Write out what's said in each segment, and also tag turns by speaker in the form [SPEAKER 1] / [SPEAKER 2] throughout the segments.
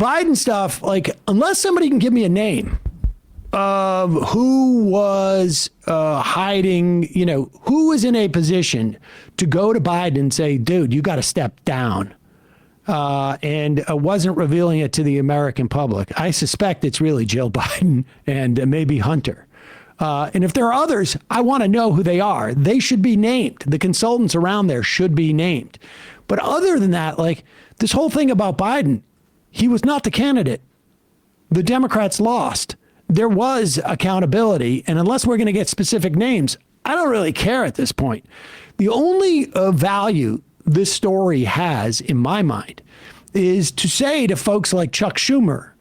[SPEAKER 1] Biden stuff, like, unless somebody can give me a name of who was hiding, who was in a position to go to Biden and say, dude, you got to step down, and wasn't revealing it to the American public. I suspect it's really Jill Biden and maybe Hunter. And if there are others, I want to know who they are. They should be named. The consultants around there should be named. But other than that, like, this whole thing about Biden, he was not the candidate. The Democrats lost. There was accountability. And unless we're going to get specific names, I don't really care at this point. The only value this story has, in my mind, is to say to folks like Chuck Schumer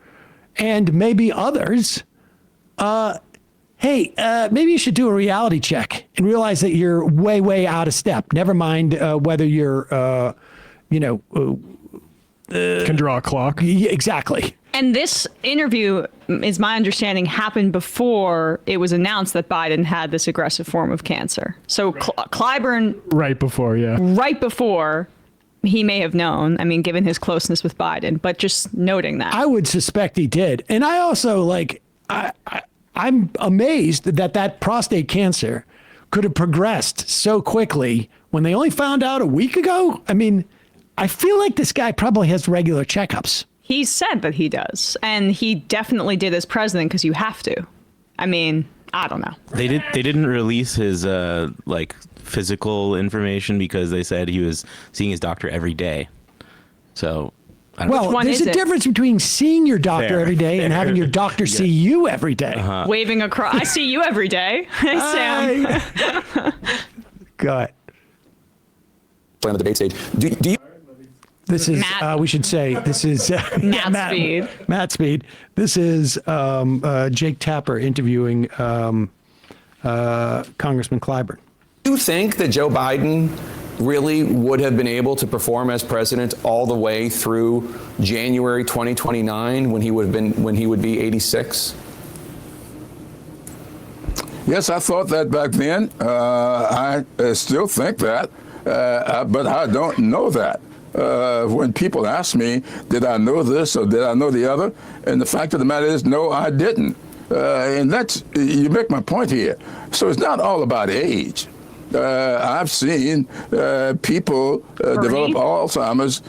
[SPEAKER 1] and maybe others, hey, maybe you should do a reality check and realize that you're way, way out of step. Never mind whether you're,
[SPEAKER 2] can draw a clock.
[SPEAKER 1] Yeah, exactly.
[SPEAKER 3] And this interview, is my understanding, happened before it was announced that Biden had this aggressive form of cancer. So Clyburn...
[SPEAKER 2] Right before, yeah. Right
[SPEAKER 3] before, he may have known, I mean, given his closeness with Biden, but just noting that.
[SPEAKER 1] I would suspect he did. And I also, I'm amazed that prostate cancer could have progressed so quickly when they only found out a week ago. I mean, I feel like this guy probably has regular checkups.
[SPEAKER 3] He said that he does, and he definitely did as president because you have to. I mean, I don't know.
[SPEAKER 4] They didn't release his physical information because they said he was seeing his doctor every day. So I don't know.
[SPEAKER 1] There's a difference between seeing your doctor every day and having your doctor see you every day.
[SPEAKER 3] Waving across. I see you every day. Hey, Sam.
[SPEAKER 1] Go ahead.
[SPEAKER 5] On the debate stage. Do you?
[SPEAKER 1] This is, we should say, this is
[SPEAKER 3] Matt Speed.
[SPEAKER 1] Matt Speed. This is Jake Tapper interviewing Congressman Clyburn.
[SPEAKER 5] Do you think that Joe Biden really would have been able to perform as president all the way through January 2029 when he would be 86?
[SPEAKER 6] Yes, I thought that back then. I still think that, but I don't know that. When people ask me, did I know this or did I know the other? And the fact of the matter is, no, I didn't. And you make my point here. So it's not all about age. I've seen people develop Alzheimer's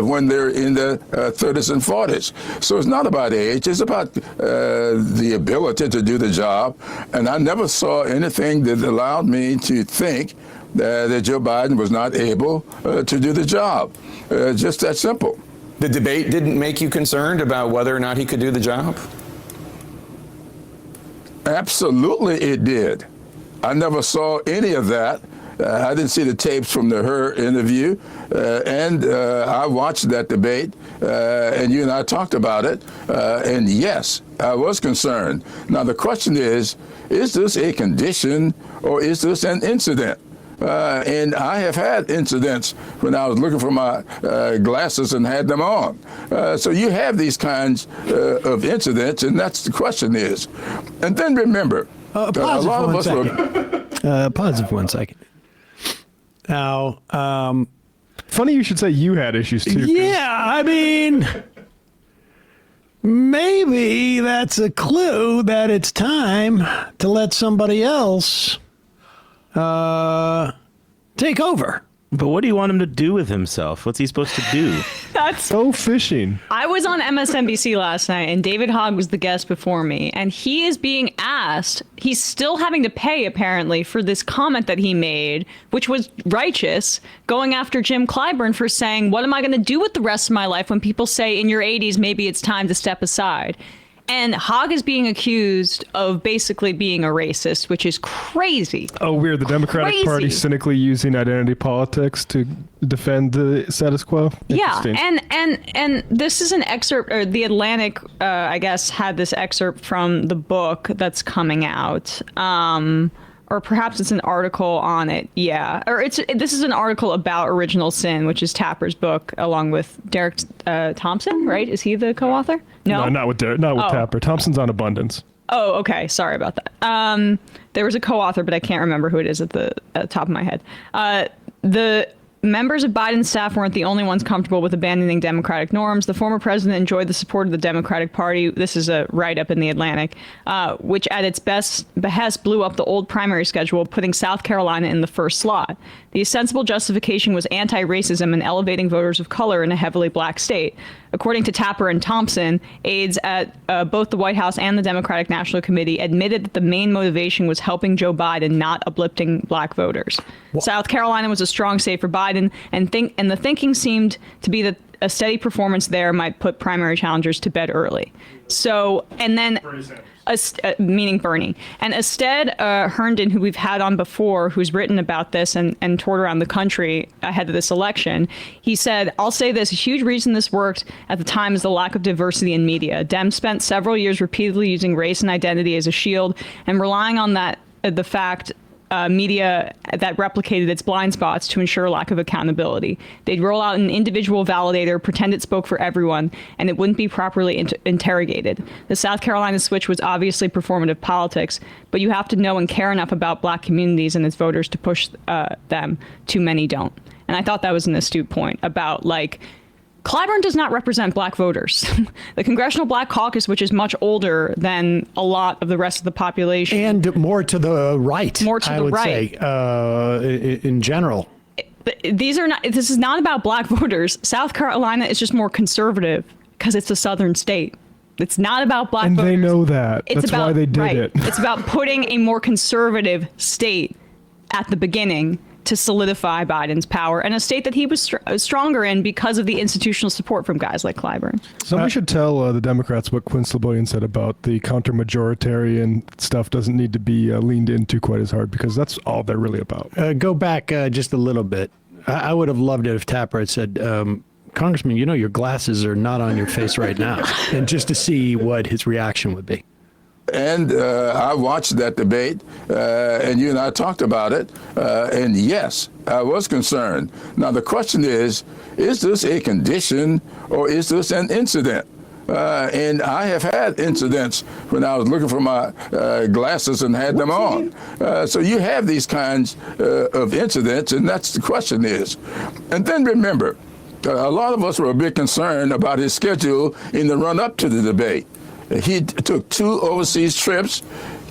[SPEAKER 6] when they're in their 30s and 40s. So it's not about age. It's about the ability to do the job. And I never saw anything that allowed me to think that Joe Biden was not able to do the job. Just that simple.
[SPEAKER 5] The debate didn't make you concerned about whether or not he could do the job?
[SPEAKER 6] Absolutely it did. I never saw any of that. I didn't see the tapes from her interview, and I watched that debate, and you and I talked about it, and yes, I was concerned. Now the question is this a condition or is this an incident? And I have had incidents when I was looking for my glasses and had them on. So you have these kinds of incidents, and that's the question is. And then remember, a lot of us were...
[SPEAKER 1] Pause for 1 second. Now,
[SPEAKER 2] funny you should say you had issues too.
[SPEAKER 1] Yeah, I mean, maybe that's a clue that it's time to let somebody else take over.
[SPEAKER 4] But what do you want him to do with himself? What's he supposed to do?
[SPEAKER 2] Go fishing.
[SPEAKER 3] I was on MSNBC last night, and David Hogg was the guest before me, and he is being asked, he's still having to pay, apparently, for this comment that he made, which was righteous, going after Jim Clyburn for saying, what am I going to do with the rest of my life when people say in your 80s, maybe it's time to step aside? And Hogg is being accused of basically being a racist, which is crazy.
[SPEAKER 2] Oh, weird. The Democratic Party cynically using identity politics to defend the status quo.
[SPEAKER 3] Yeah, and this is an excerpt, or The Atlantic, I guess, had this excerpt from the book that's coming out. Or perhaps it's an article on it. Yeah. Or this is an article about Original Sin, which is Tapper's book, along with Derek Thompson, right? Is he the co-author? No,
[SPEAKER 2] not with Derek, not with Tapper. Thompson's on Abundance.
[SPEAKER 3] Oh, okay. Sorry about that. There was a co-author, but I can't remember who it is at the top of my head. members of Biden's staff weren't the only ones comfortable with abandoning Democratic norms. The former president enjoyed the support of the Democratic Party. This is a write-up in The Atlantic, which at its behest blew up the old primary schedule, putting South Carolina in the first slot. The ostensible justification was anti-racism and elevating voters of color in a heavily black state. According to Tapper and Thompson, aides at both the White House and the Democratic National Committee admitted that the main motivation was helping Joe Biden, not uplifting black voters. South Carolina was a strong state for Biden, and the thinking seemed to be that a steady performance there might put primary challengers to bed early. So, and then, meaning Bernie. And instead, Herndon, who we've had on before, who's written about this and toured around the country ahead of this election, he said, I'll say this, a huge reason this worked at the time is the lack of diversity in media. Dems spent several years repeatedly using race and identity as a shield and relying on that, the fact media that replicated its blind spots to ensure lack of accountability. They'd roll out an individual validator, pretend it spoke for everyone, and it wouldn't be properly interrogated. The South Carolina switch was obviously performative politics, but you have to know and care enough about black communities and its voters to push them. Too many don't. And I thought that was an astute point about, like, Clyburn does not represent black voters. The Congressional Black Caucus, which is much older than a lot of the rest of the population.
[SPEAKER 1] And more to the right.
[SPEAKER 3] More to the right.
[SPEAKER 1] Say, in general.
[SPEAKER 3] This is not about black voters. South Carolina is just more conservative because it's a southern state. It's not about black voters.
[SPEAKER 2] And they know that. That's why they did it.
[SPEAKER 3] It's about putting a more conservative state at the beginning to solidify Biden's power, and a state that he was stronger in because of the institutional support from guys like Clyburn.
[SPEAKER 2] Somebody should tell the Democrats what Quinn Sleboyan said about the counter-majoritarian stuff doesn't need to be leaned into quite as hard, because that's all they're really about.
[SPEAKER 1] Go back just a little bit. I would have loved it if Tapper had said, Congressman, you know your glasses are not on your face right now, and just to see what his reaction would be.
[SPEAKER 6] And I watched that debate, and you and I talked about it, and yes, I was concerned. Now, the question is this a condition or is this an incident? And I have had incidents when I was looking for my glasses and had them on. So you have these kinds of incidents, and that's the question is. And then remember, a lot of us were a bit concerned about his schedule in the run-up to the debate. He took 2 overseas trips,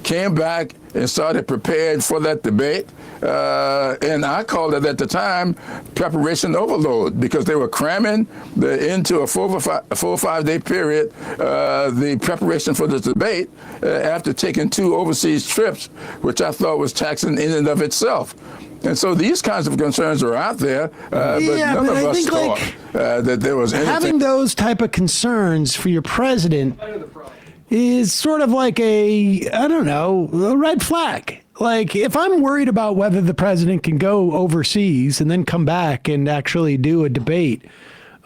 [SPEAKER 6] came back and started preparing for that debate. And I called it at the time preparation overload, because they were cramming into a 4 or 5 day period the preparation for the debate after taking 2 overseas trips, which I thought was taxing in and of itself. And so these kinds of concerns are out there, but none of us thought that there was anything.
[SPEAKER 1] Having those type of concerns for your president is sort of like a red flag. Like, if I'm worried about whether the president can go overseas and then come back and actually do a debate,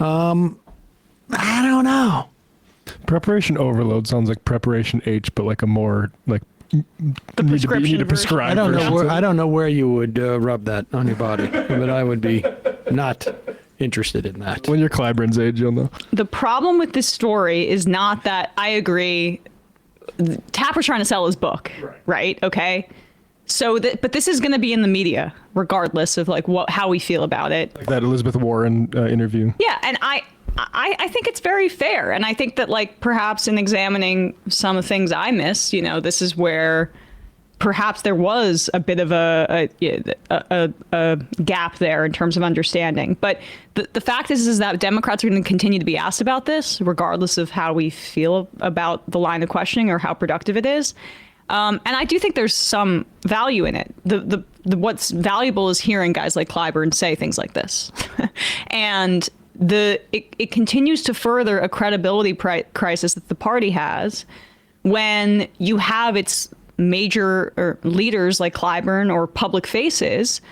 [SPEAKER 1] I don't know.
[SPEAKER 2] Preparation overload sounds like preparation H, but like a more like
[SPEAKER 3] the prescription version.
[SPEAKER 1] I don't know where you would rub that on your body, but I would be not interested in that.
[SPEAKER 2] When you're Clyburn's age, you'll know.
[SPEAKER 3] The problem with this story is not that I agree. Tapper's trying to sell his book, right? Okay. So, but this is going to be in the media, regardless of like how we feel about it.
[SPEAKER 2] Like that Elizabeth Warren interview.
[SPEAKER 3] Yeah, and I think it's very fair, and I think that like perhaps in examining some of the things I missed, this is where perhaps there was a bit of a gap there in terms of understanding. But the fact is that Democrats are going to continue to be asked about this, regardless of how we feel about the line of questioning or how productive it is. And I do think there's some value in it. The what's valuable is hearing guys like Clyburn say things like this, and it continues to further a credibility crisis that the party has when you have its major leaders like Clyburn or public faces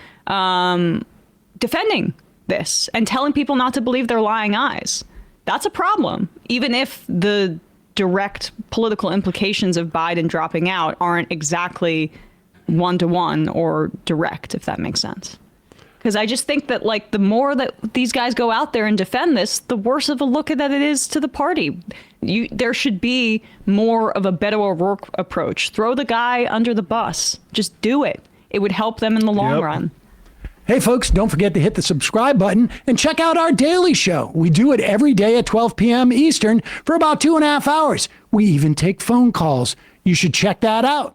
[SPEAKER 3] defending this and telling people not to believe their lying eyes. That's a problem, even if the direct political implications of Biden dropping out aren't exactly one-to-one or direct, if that makes sense. Because I just think that like the more that these guys go out there and defend this, the worse of a look that it is to the party. There should be more of a Beto O'Rourke approach. Throw the guy under the bus. Just do it. It would help them in the long run.
[SPEAKER 1] Hey, folks, don't forget to hit the subscribe button and check out our daily show. We do it every day at 12 p.m. Eastern for about 2.5 hours. We even take phone calls. You should check that out.